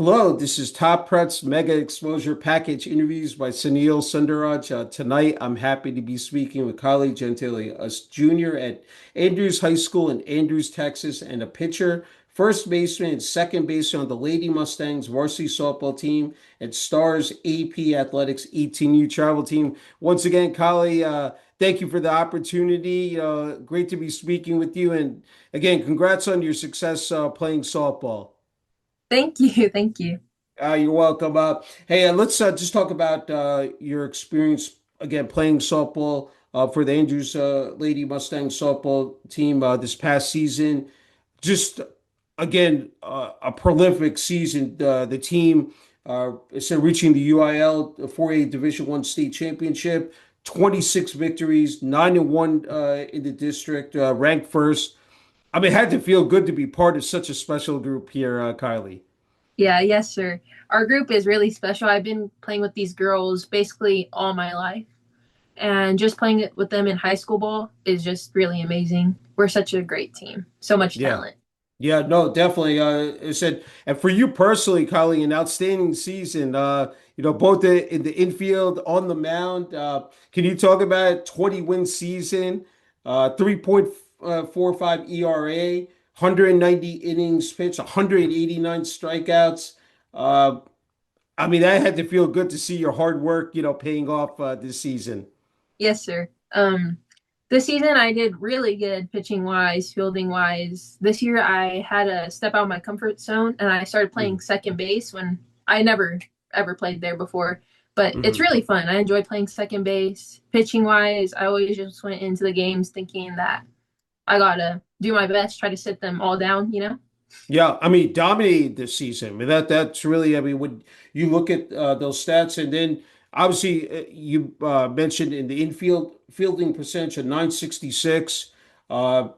Hello, this is Top Prets Mega Exposure Package Interviews by Sunil Sunder. Tonight, I'm happy to be speaking with Kylie Gentile, a junior at Andrews High School in Andrews, Texas, and a pitcher, first baseman, and second baseman on the Lady Mustangs varsity softball team and Stars AP Athletics 18U travel team. Once again, Kylie, thank you for the opportunity. Great to be speaking with you. And again, congrats on your success playing softball. Thank you. Thank you. You're welcome. Hey, let's just talk about your experience again playing softball for the Andrews Lady Mustang softball team this past season. Just again, a prolific season. The team instead of reaching the UIL 4A Division One state championship, 26 victories, 9-1 in the district, ranked first. I mean, it had to feel good to be part of such a special group here, Kylie. Yeah, yes, sir. Our group is really special. I've been playing with these girls basically all my life, and just playing it with them in high school ball is just really amazing. We're such a great team. So much Yeah. talent. Yeah, no, definitely. I said, and for you personally, Kylie, an outstanding season. Both in the infield, on the mound. Can you talk about 20-win season, 3.45 ERA, 190 innings pitched, 189 strikeouts. Uh, I mean, that had to feel good to see your hard work, paying off this season. Yes, sir. This season I did really good pitching wise, fielding wise. This year I had to step out of my comfort zone and I started playing second base when I never ever played there before. But it's Mm-hmm. really fun. I enjoy playing second base. Pitching wise, I always just went into the games thinking that I gotta do my best, try to sit them all down. Yeah, I mean, dominated this season. I mean, that's really, I mean, when you look at those stats, and then obviously you mentioned in the infield fielding percentage of 966. Uh,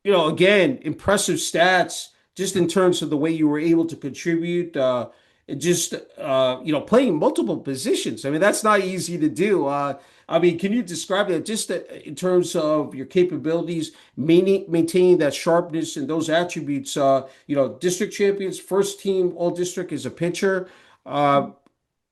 again, impressive stats just in terms of the way you were able to contribute. And just playing multiple positions. I mean, that's not easy to do. I mean, can you describe that just in terms of your capabilities, maintaining that sharpness and those attributes? District champions, first team all district as a pitcher. Uh,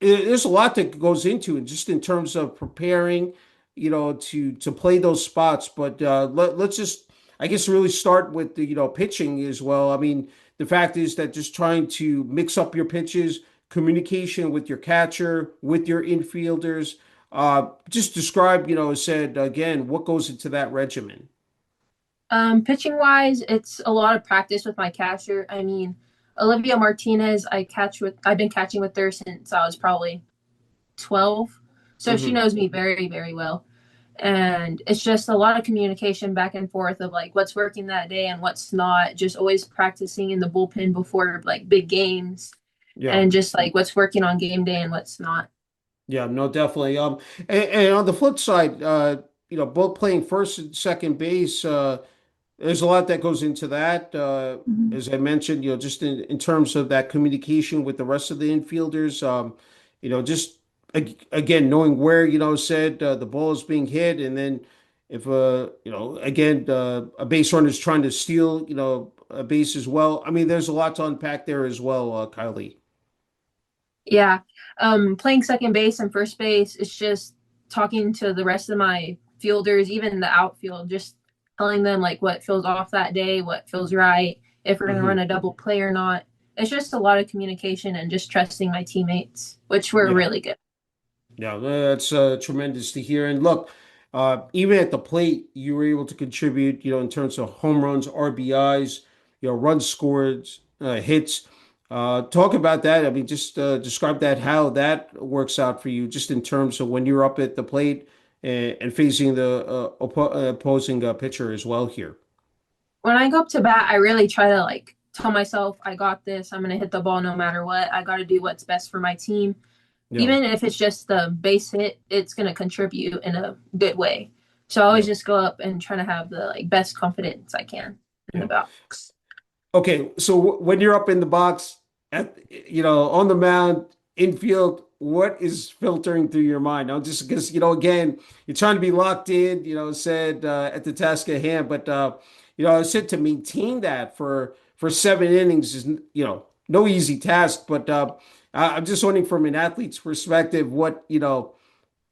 there's a lot that goes into it, just in terms of preparing, to play those spots. But let's just, I guess, really start with the pitching as well. I mean, the fact is that just trying to mix up your pitches, communication with your catcher, with your infielders. Just describe, said again, what goes into that regimen. Pitching wise, it's a lot of practice with my catcher. I mean, Olivia Martinez, I've been catching with her since I was probably 12. So she Hmm. knows me very, very well. And it's just a lot of communication back and forth of like what's working that day and what's not, just always practicing in the bullpen before like big games Yeah. and just like what's working on game day and what's not. Yeah, no, definitely. And on the flip side, both playing first and second base, there's a lot that goes into that. Mhm. As I mentioned, just in terms of that communication with the rest of the infielders, just again, knowing where, said the ball is being hit. And then if, again, a base runner is trying to steal, a base as well. I mean, there's a lot to unpack there as well, Kylie. Yeah. Playing second base and first base, it's just talking to the rest of my fielders, even the outfield, just telling them like what feels off that day, what feels right, if we're gonna run Hmm. a double play or not. It's just a lot of communication and just trusting my teammates, which were Yeah. really good. Yeah, that's tremendous to hear. And look, even at the plate, you were able to contribute, in terms of home runs, RBIs, runs scored, hits. Talk about that. I mean, just describe that, how that works out for you, just in terms of when you're up at the plate and facing the opposing pitcher as well here. When I go up to bat, I really try to like tell myself, I got this. I'm gonna hit the ball no matter what. I got to do what's best for my team. Yeah. Even if it's just the base hit, it's gonna contribute in a good way. So I always Yeah. just go up and try to have the like best confidence I can in the Yeah. box. Okay, so when you're up in the box at on the mound, infield, what is filtering through your mind? I'm just because again, you're trying to be locked in, said at the task at hand, but I said to maintain that for 7 innings is no easy task, but I'm just wondering from an athlete's perspective, what,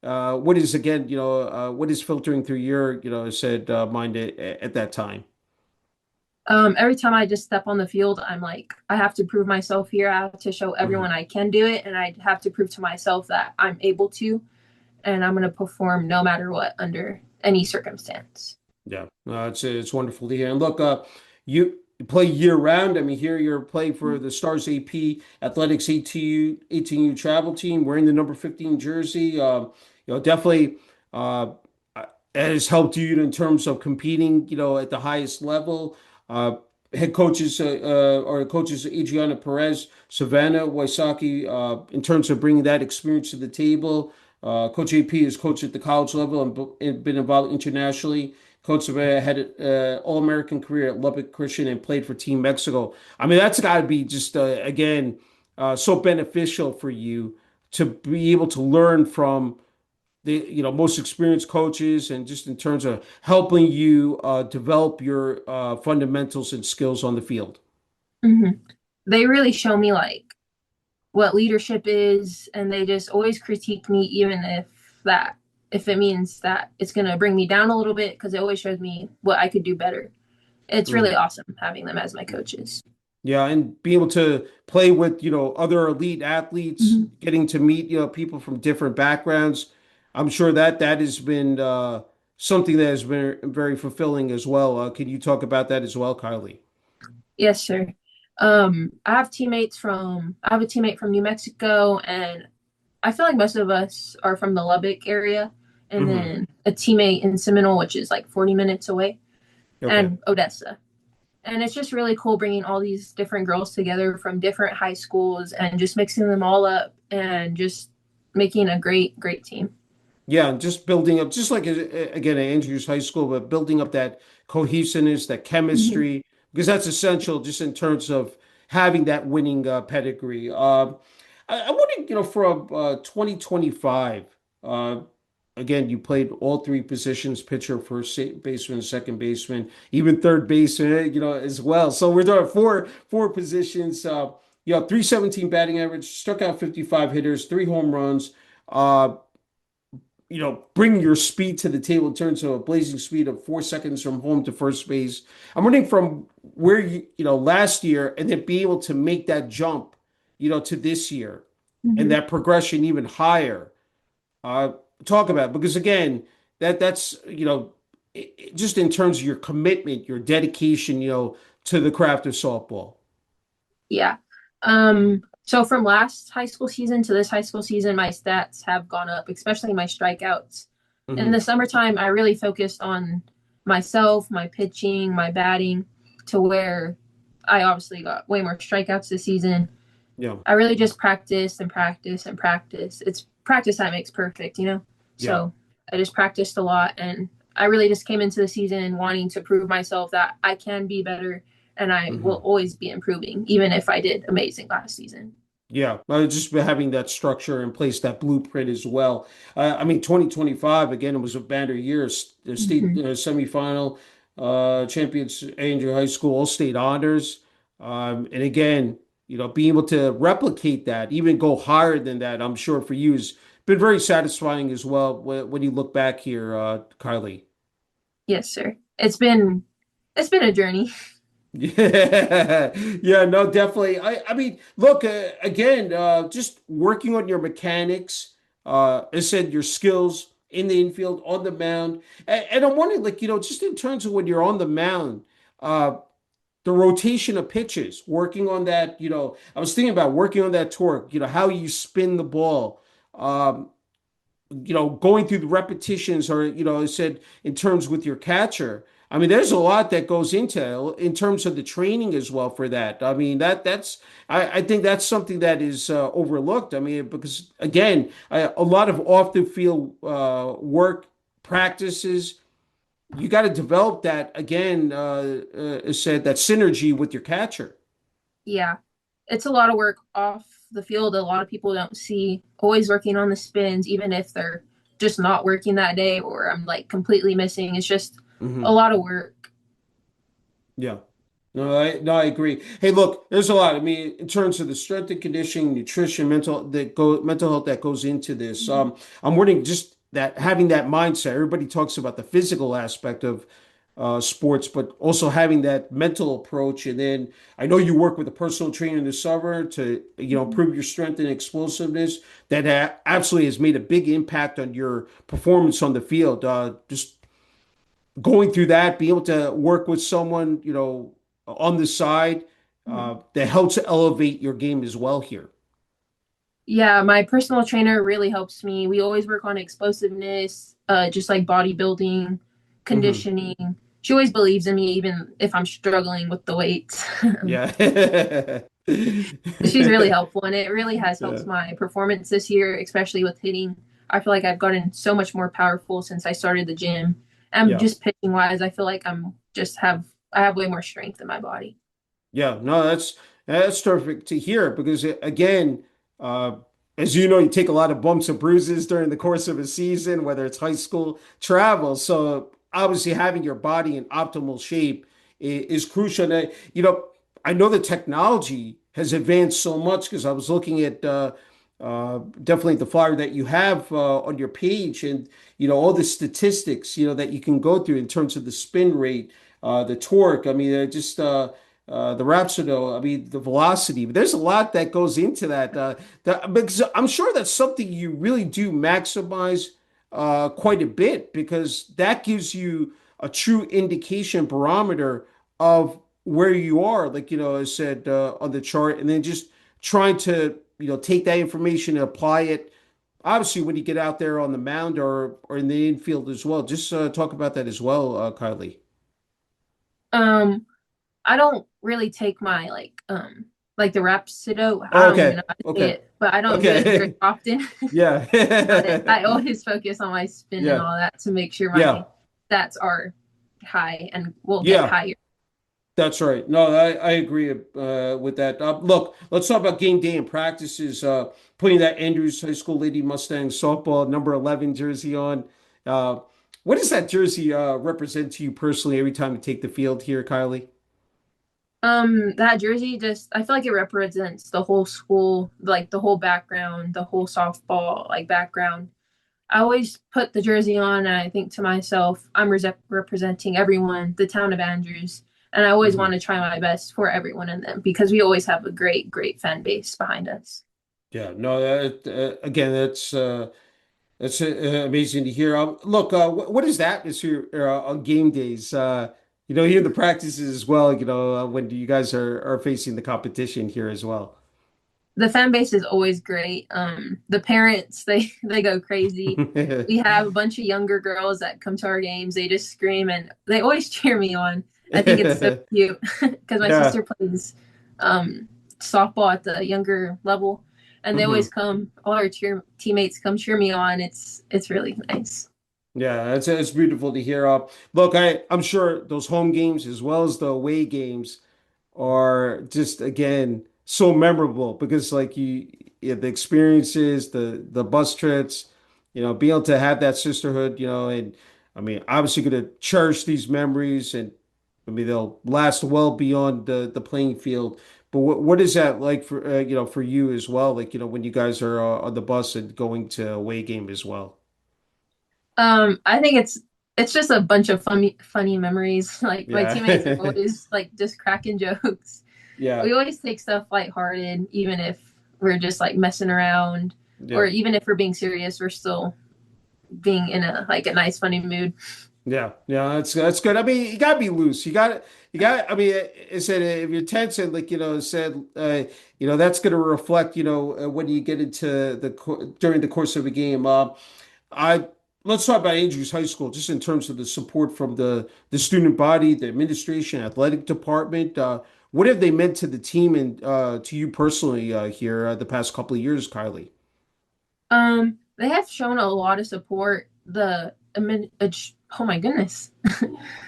what is again, what is filtering through your, said mind at that time? Every time I just step on the field, I'm like, I have to prove myself here. I have to show Mhm. everyone I can do it, and I have to prove to myself that I'm able to, and I'm going to perform no matter what under any circumstance. Yeah, it's wonderful to hear. And look, you play year round. I mean, here you're playing for the Stars AP Athletics ATU travel team, wearing the number 15 jersey. Definitely, uh, it has helped you in terms of competing, at the highest level. Uh, Head coaches or coaches Adriana Perez, Savannah Waisaki, in terms of bringing that experience to the table. Coach AP is coached at the college level and been involved internationally. Coach Savannah had an All-American career at Lubbock Christian and played for Team Mexico. I mean, that's got to be just, again, so beneficial for you to be able to learn from the most experienced coaches and just in terms of helping you develop your fundamentals and skills on the field. Mm-hmm. They really show me like what leadership is, and they just always critique me, even if it means that it's going to bring me down a little bit, because it always shows me what I could do better. It's really Mm. awesome having them as my coaches. Yeah, and be able to play with, other elite athletes, Mm-hmm. getting to meet, people from different backgrounds. I'm sure that that has been something that has been very fulfilling as well. Can you talk about that as well, Kylie? Yes, sir. I have a teammate from New Mexico, and I feel like most of us are from the Lubbock area, and Hmm. then a teammate in Seminole, which is like 40 minutes away, Okay. and Odessa. And it's just really cool bringing all these different girls together from different high schools and just mixing them all up and just making a great team. Yeah, and just building up, just like again at Andrews High School, but building up that cohesiveness, that Mm-hmm. chemistry, because that's essential just in terms of having that winning pedigree. I wonder, from 2025, uh, again, you played all three positions: pitcher, baseman, second baseman, even third baseman, as well. So we're doing four positions. 317 batting average, struck out 55 hitters, three home runs. Uh, bring your speed to the table in terms of a blazing speed of 4 seconds from home to first base. I'm running from where last year and then be able to make that jump, to this year and Mm-hmm. that progression even higher. Uh, Talk about it. Because again, that's just in terms of your commitment, your dedication, to the craft of softball. Yeah. So from last high school season to this high school season, my stats have gone up, especially my strikeouts. In the Hmm. summertime, I really focused on myself, my pitching, my batting, to where I obviously got way more strikeouts this season. Yeah, I really just practiced and practiced and practiced. It's practice that makes perfect. yeah. So I just practiced a lot, and I really just came into the season wanting to prove myself that I can be better and I will Hmm. always be improving, even if I did amazing last season. Yeah, just having that structure in place, that blueprint as well. I mean, 2025 again, it was a banner year. The state Mm-hmm. semifinal, champions, Andrew High School all state honors, and again, being able to replicate that, even go higher than that, I'm sure for you has been very satisfying as well. When you look back here, Kylie. Yes, sir. It's been a journey. Yeah, yeah, no, definitely. I mean, look, again, just working on your mechanics, as I said, your skills in the infield, on the mound, and I'm wondering, like, just in terms of when you're on the mound, uh, the rotation of pitches, working on that, I was thinking about working on that torque, how you spin the ball. Um, going through the repetitions or, I said in terms with your catcher. I mean, there's a lot that goes into in terms of the training as well for that. I mean, I think that's something that is overlooked. I mean, because again, a lot of off the field work practices, you got to develop that again, said that synergy with your catcher. Yeah. It's a lot of work off the field. A lot of people don't see always working on the spins, even if they're just not working that day or I'm like completely missing. It's just a Hmm. lot of work. Yeah. No, I agree. Hey, look, there's a lot. I mean, in terms of the strength and conditioning, nutrition, mental health that goes into this. Mhm. I'm wondering just that having that mindset. Everybody talks about the physical aspect of sports, but also having that mental approach. And then I know you work with a personal trainer in the summer to, Mhm. improve your strength and explosiveness. That absolutely has made a big impact on your performance on the field. Just going through that, being able to work with someone, on the side, Mhm. that helps elevate your game as well here. Yeah, my personal trainer really helps me. We always work on explosiveness, just like bodybuilding, Hmm. conditioning. She always believes in me, even if I'm struggling with the weights. Yeah. She's really helpful, and it really has Yeah. helped my performance this year, especially with hitting. I feel like I've gotten so much more powerful since I started the gym. And Yeah. just pitching wise, I feel like I have way more strength in my body. Yeah, no, that's terrific to hear because again, uh, as you know, you take a lot of bumps and bruises during the course of a season, whether it's high school travel. So obviously, having your body in optimal shape is crucial. And, I know the technology has advanced so much because I was looking at definitely the flyer that you have on your page, and all the statistics that you can go through in terms of the spin rate, the torque. I mean, just the Rhapsody, I mean, the velocity. But there's a lot that goes into that. Because I'm sure that's something you really do maximize quite a bit because that gives you a true indication barometer of where you are, like, I said on the chart, and then just trying to, take that information and apply it. Obviously, when you get out there on the mound or in the infield as well, just talk about that as well, Kylie. Um, I don't really take my like the Rhapsody. I Oh, don't even okay, know how to say okay, it, but I don't do it very okay. often. Yeah. But I always focus on my spin and Yeah. all that to make sure my Yeah. stats are high and will get Yeah. higher. That's right. No, I agree with that. Look, let's talk about game day and practices. Putting that Andrews High School Lady Mustangs softball number 11 jersey on. Uh, what does that jersey represent to you personally every time you take the field here, Kylie? That jersey just I feel like it represents the whole school, like the whole background, the whole softball like background. I always put the jersey on and I think to myself, I'm representing everyone, the town of Andrews, and I always Hmm. want to try my best for everyone in them because we always have a great fan base behind us. Yeah. No, again, that's amazing to hear. Look, what is the atmosphere on game days? Here the practices as well. When you guys are facing the competition here as well. The fan base is always great. The parents they go crazy. We have a bunch of younger girls that come to our games. They just scream and they always cheer me on. I think it's so cute because my Yeah. sister plays softball at the younger level, and they always Hmm. come. All our teammates come cheer me on. It's really nice. Yeah, it's beautiful to hear. Look, I'm sure those home games as well as the away games are just again so memorable because like the experiences, the bus trips, being able to have that sisterhood, and I mean obviously going to cherish these memories, and I mean they'll last well beyond the playing field. But what is that like for for you as well? Like when you guys are on the bus and going to away game as well. I think it's just a bunch of funny memories. Like my teammates are Yeah. always like just cracking jokes. Yeah. We always take stuff lighthearted, even if we're just like messing around, or Yeah. even if we're being serious, we're still being in a nice, funny mood. Yeah, yeah, that's good. I mean, you gotta be loose. I mean, it said if you're tense and like it said, that's gonna reflect, when you get into during the course of a game. I Let's talk about Andrews High School, just in terms of the support from the student body, the administration, athletic department. What have they meant to the team and to you personally here the past couple of years, Kylie? They have shown a lot of support. Oh my goodness,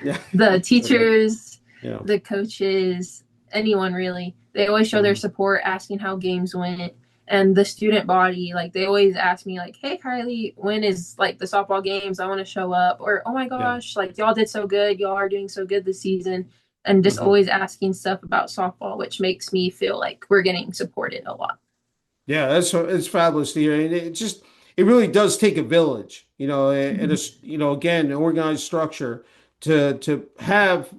Yeah, the it's okay. teachers, Yeah. the coaches, anyone really. They always show their Hmm. support, asking how games went. And the student body, like they always ask me, like, "Hey, Kylie, when is like the softball games? I want to show up." Or, "Oh my Yeah. gosh, like y'all did so good. Y'all are doing so good this season." and just Hmm. always asking stuff about softball, which makes me feel like we're getting supported a lot. Yeah, that's it's fabulous to hear. And it just it really does take a village, and a, Mhm. again, an organized structure to have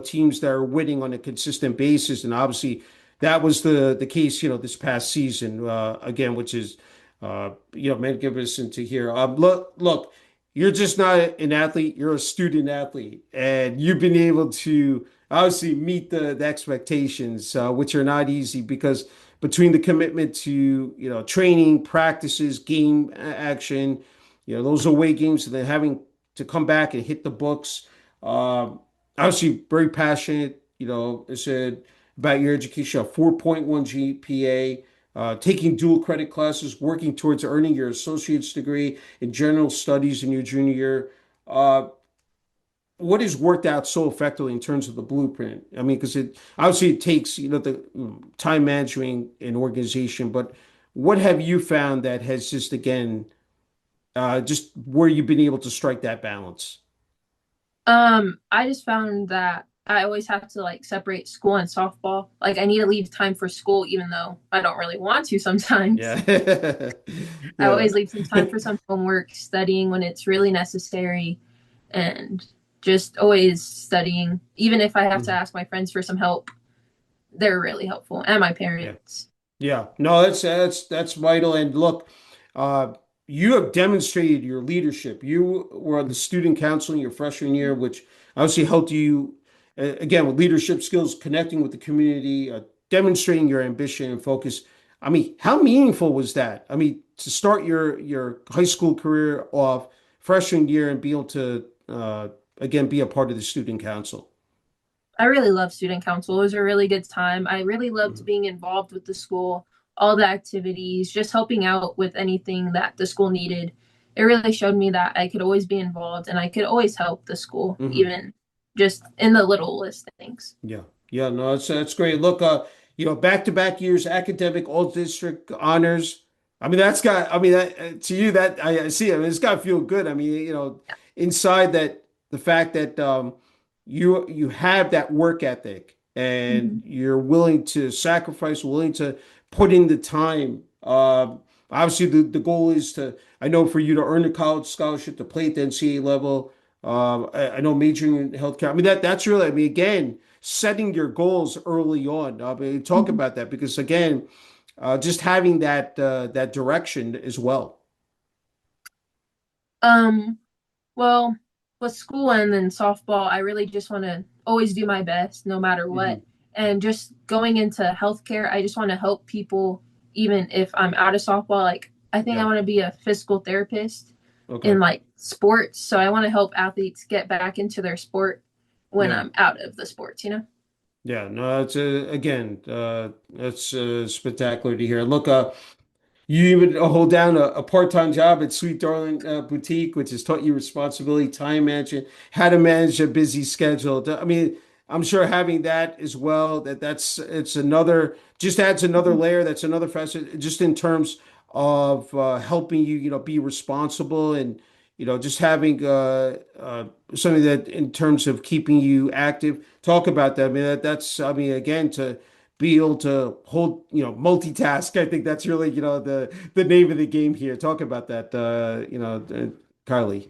teams that are winning on a consistent basis. And obviously that was the case, this past season, again, which is magnificent to hear. Look, you're just not an athlete, you're a student athlete, and you've been able to obviously meet the expectations, which are not easy because between the commitment to training, practices, game action, those away games, and then having to come back and hit the books. Obviously, very passionate. I said about your education, a 4.1 GPA, taking dual credit classes, working towards earning your associate's degree in general studies in your junior year. Uh, what has worked out so effectively in terms of the blueprint? I mean, because it obviously it takes the time management and organization, but what have you found that has just again just where you've been able to strike that balance? I just found that I always have to like separate school and softball. Like I need to leave time for school, even though I don't really want to sometimes. Yeah. I Yeah. always leave some time for some homework, studying when it's really necessary, and just always studying. Even if I have to Mhm. ask my friends for some help, they're really helpful, and my Yeah. parents. Yeah, no, that's vital. And look, uh, you have demonstrated your leadership. You were on the student council in your freshman year, which obviously helped you again with leadership skills, connecting with the community, demonstrating your ambition and focus. I mean, how meaningful was that? I mean, to start your high school career off freshman year and be able to again be a part of the student council. I really love student council. It was a really good time. I really loved Mhm. being involved with the school, all the activities, just helping out with anything that the school needed. It really showed me that I could always be involved and I could always help the school, Mhm. even just in the littlest things. Yeah, yeah, no, that's great. Look, back-to-back years, academic all district honors. I mean, that's got. I mean, to you, that I see. I mean, it's got to feel good. I mean, inside that the fact that you have that work ethic and Mhm. you're willing to sacrifice, willing to put in the time. Obviously, the goal is to. I know for you to earn a college scholarship to play at the NCAA level. I know majoring in healthcare. I mean, that's really. I mean, again setting your goals early on. I mean, talk Mhm. about that because again, just having that direction as well. Um, well, with school and then softball, I really just want to always do my best no matter what. Hmm. And just going into healthcare, I just want to help people even if I'm out of softball. Like, I think I Yeah. want to be a physical therapist in Okay. like sports. So I want to help athletes get back into their sport when Yeah. I'm out of the sports, you know? Yeah. No, it's again, that's spectacular to hear. Look, you even hold down a part-time job at Sweet Darling Boutique, which has taught you responsibility, time management, how to manage a busy schedule. I mean, I'm sure having that as well, it's another just adds another Mhm. layer. That's another facet, just in terms of helping you, be responsible and just having something that in terms of keeping you active. Talk about that. I mean, that's I mean, again to be able to hold, multitask. I think that's really, the name of the game here. Talk about that, Kylie.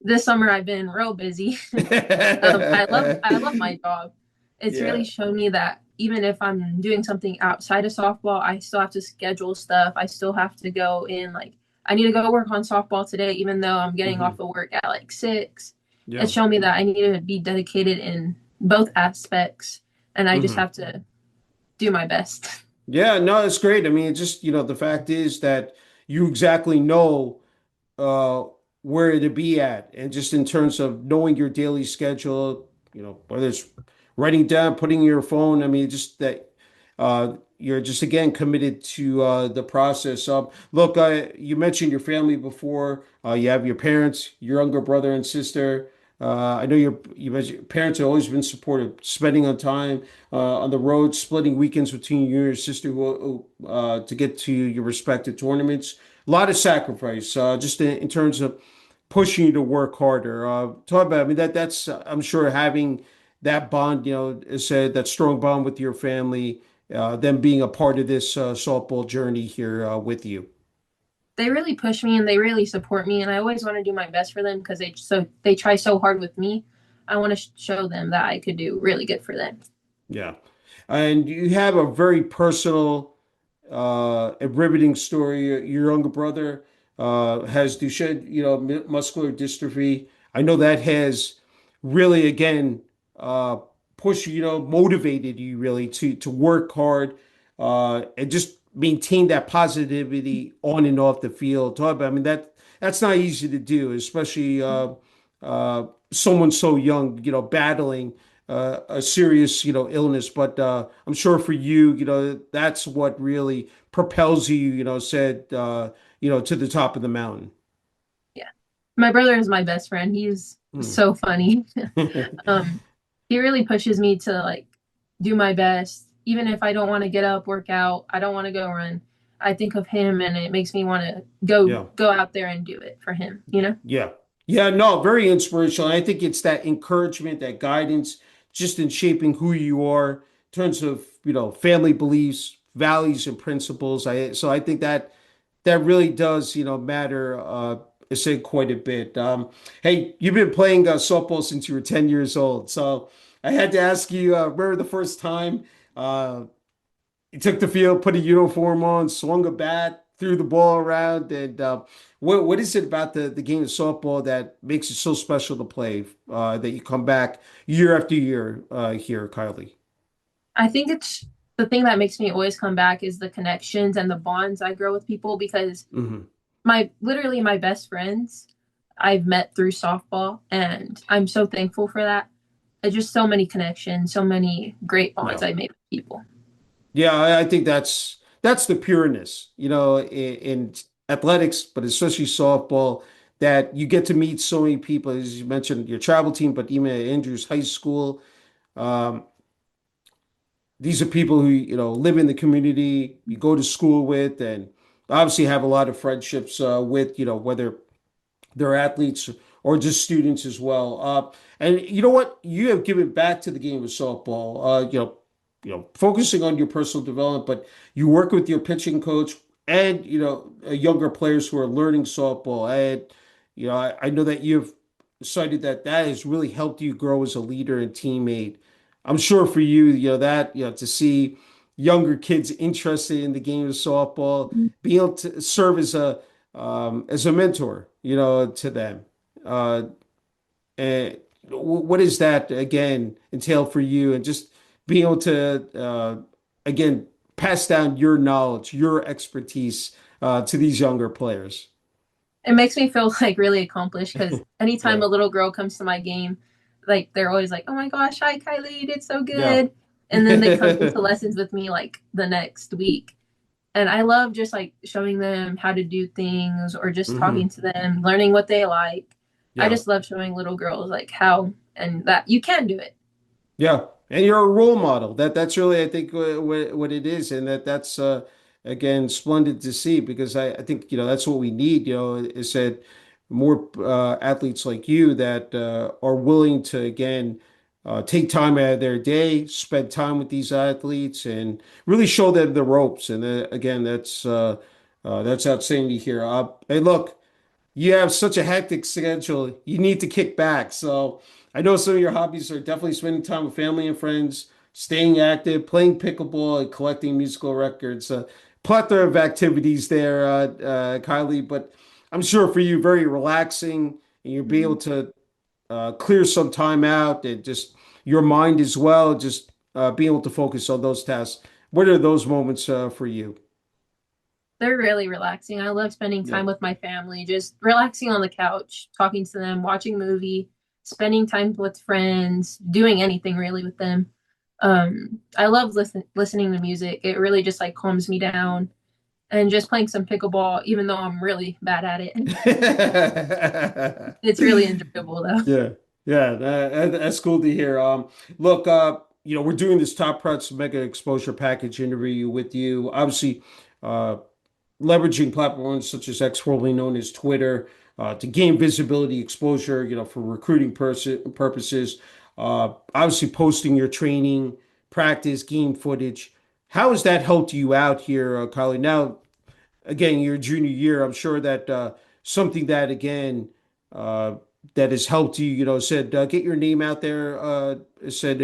This summer I've been real busy. I love my job. It's really Yeah. shown me that even if I'm doing something outside of softball, I still have to schedule stuff. I still have to go in like I need to go work on softball today, even though I'm getting Hmm. off of work at like 6. Yeah. It's shown me that I need to be dedicated in both aspects, and I just Hmm. have to do my best. Yeah, no, it's great. I mean, it just, the fact is that you exactly know uh, where to be at, and just in terms of knowing your daily schedule, whether it's writing down, putting in your phone. I mean, just that you're just again committed to the process. Look, you mentioned your family before. You have your parents, your younger brother and sister. I know you mentioned your parents have always been supportive, spending on time on the road, splitting weekends between you and your sister to get to your respective tournaments. A lot of sacrifice, just in terms of pushing you to work harder. Talk about, I mean, that's, I'm sure having that bond, is that strong bond with your family, them being a part of this softball journey here with you. They really push me and they really support me, and I always want to do my best for them because they try so hard with me. I want to show them that I could do really good for them. Yeah. And you have a very personal a riveting story. Your younger brother has Duchenne, muscular dystrophy. I know that has really, again, uh, pushed you, motivated you really to work hard and just maintain that positivity on and off the field. I mean, that's not easy to do, especially someone so young, battling a serious, illness. But I'm sure for you, that's what really propels you, to the top of the mountain. Yeah. My brother is my best friend. He's Hmm. so funny. Um, he really pushes me to like do my best, even if I don't want to get up, work out, I don't want to go run. I think of him and it makes me want to Yeah. go out there and do it for him, you know? Yeah. Yeah, no, very inspirational. I think it's that encouragement, that guidance, just in shaping who you are in terms of, family beliefs, values, and principles. I think that really does, matter, I say quite a bit. Hey, you've been playing softball since you were 10 years old. So I had to ask you, remember the first time uh, you took the field, put a uniform on, swung a bat, threw the ball around, and what is it about the game of softball that makes it so special to play? That you come back year after year here, Kylie. I think it's the thing that makes me always come back is the connections and the bonds I grow with people because Hmm. my literally my best friends I've met through softball and I'm so thankful for that. There's just so many connections, so many great bonds Yeah, I made with people. yeah, I think that's the pureness, in athletics, but especially softball, that you get to meet so many people, as you mentioned, your travel team, but even at Andrews High School. Um, these are people who live in the community you go to school with, and obviously have a lot of friendships with, whether they're athletes or just students as well. And you know what, you have given back to the game of softball, focusing on your personal development, but you work with your pitching coach and younger players who are learning softball. And I know that you've cited that has really helped you grow as a leader and teammate. I'm sure for you, that to see younger kids interested in the game of softball, being able to serve as a mentor, to them. Uh, and what does that again entail for you? And just being able to again pass down your knowledge, your expertise to these younger players. It makes me feel like really accomplished because anytime Yeah, a little girl comes to my game, like they're always like, "Oh my gosh, hi Kylie, you did so yeah. good," and then they come into lessons with me like the next week. And I love just like showing them how to do things or just talking Hmm. to them, learning what they like. I Yeah. just love showing little girls like how and that you can do it. Yeah, and you're a role model. That's really, I think, what it is, and that's again splendid to see, because I think that's what we need. Is that more athletes like you that are willing to again take time out of their day, spend time with these athletes, and really show them the ropes. And again, that's outstanding to hear. Hey, look. You have such a hectic schedule. You need to kick back. So I know some of your hobbies are definitely spending time with family and friends, staying active, playing pickleball, and collecting musical records. Plethora of activities there, Kylie. But I'm sure for you, very relaxing, and you'll be able Mhm. to clear some time out and just your mind as well, just being able to focus on those tasks. What are those moments for you? They're really relaxing. I love spending Yeah. time with my family, just relaxing on the couch, talking to them, watching a movie, spending time with friends, doing anything really with them. I love listening to music. It really just like calms me down and just playing some pickleball, even though I'm really bad at it. It's really enjoyable though. Yeah, yeah, that's cool to hear. Look, we're doing this Top Prots Mega Exposure Package interview with you. Obviously, uh, leveraging platforms such as X, formerly known as Twitter, to gain visibility, exposure, for recruiting purposes. Obviously posting your training, practice, game footage. How has that helped you out here, Kylie? Now, again, your junior year, I'm sure that something that again uh, that has helped you, said get your name out there, said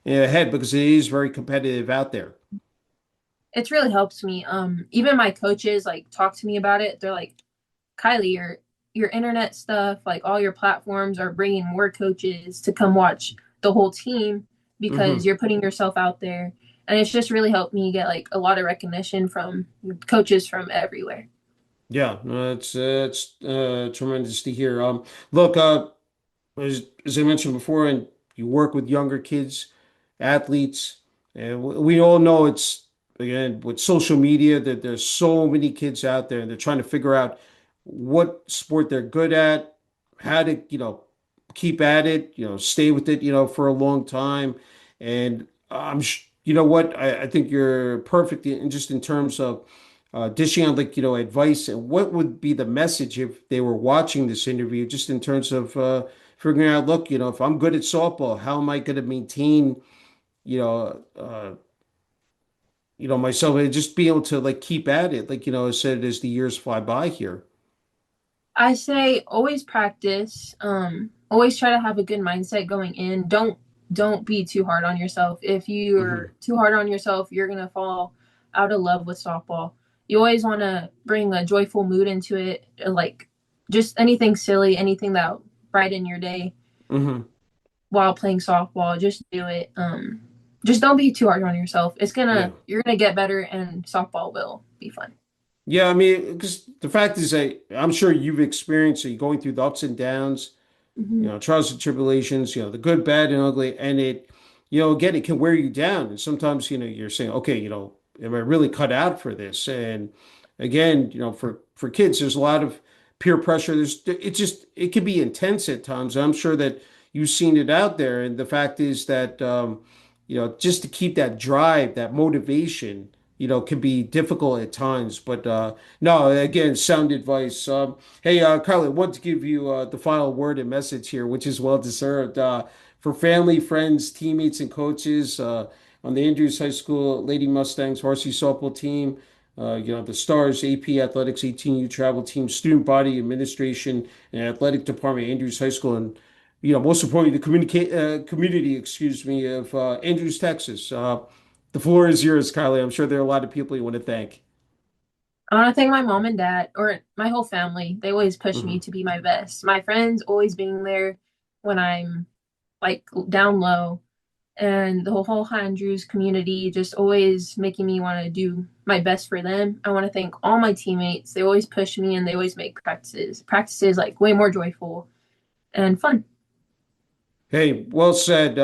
ahead because it is very competitive out there. It's really helped me. Even my coaches like talk to me about it. They're like, Kylie, your internet stuff, like all your platforms are bringing more coaches to come watch the whole team because Hmm. you're putting yourself out there. And it's just really helped me get like a lot of recognition from coaches from everywhere. Yeah, no, it's tremendous to hear. Look, as I mentioned before, and you work with younger kids, athletes, and we all know it's again with social media that there's so many kids out there and they're trying to figure out what sport they're good at, how to, keep at it, stay with it, for a long time. And you know what, I think you're perfect in just in terms of dishing out like, advice and what would be the message if they were watching this interview, just in terms of figuring out, look, if I'm good at softball, how am I going to maintain, you know, uh, myself and just be able to like keep at it, like, I said, as the years fly by here. I say always practice. Always try to have a good mindset going in. Don't be too hard on yourself. If Hmm. you're too hard on yourself, you're gonna fall out of love with softball. You always want to bring a joyful mood into it, like just anything silly, anything that brighten your day Hmm. while playing softball. Just do it. Just don't be too hard on yourself. Yeah. You're gonna get better, and softball will be fun. Yeah. I mean, because the fact is, I'm sure you've experienced it going through the ups and downs, Mm-hmm. trials and tribulations, the good, bad, and ugly. And again, it can wear you down. And sometimes, you're saying, okay, am I really cut out for this? And again, for kids, there's a lot of peer pressure. It can be intense at times. I'm sure that you've seen it out there. And the fact is that, just to keep that drive, that motivation, can be difficult at times. But no, again, sound advice. Hey, Carly, I want to give you the final word and message here, which is well deserved. For family, friends, teammates, and coaches on the Andrews High School Lady Mustangs varsity softball team, the Stars AP Athletics 18U travel team, student body administration, and athletic department at Andrews High School, and most importantly, the community, excuse me, of Andrews, Texas. The floor is yours, Kylie. I'm sure there are a lot of people you want to thank. I want to thank my mom and dad, or my whole family. They always push Hmm. me to be my best. My friends always being there when I'm like down low, and the whole Andrews community just always making me want to do my best for them. I want to thank all my teammates. They always push me and they always make practices like way more joyful and fun. Hey, well said.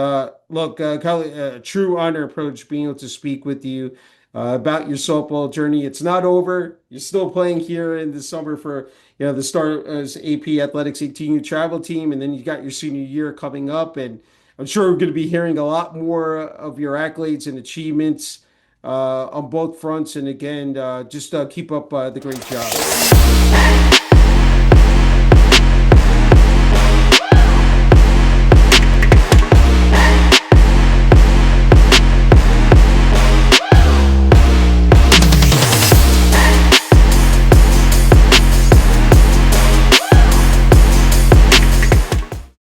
Look, Kylie, a true honor approach being able to speak with you about your softball journey. It's not over. You're still playing here in the summer for the Stars AP Athletics 18U travel team, and then you got your senior year coming up, and I'm sure we're going to be hearing a lot more of your accolades and achievements on both fronts. And again, just keep up the great job.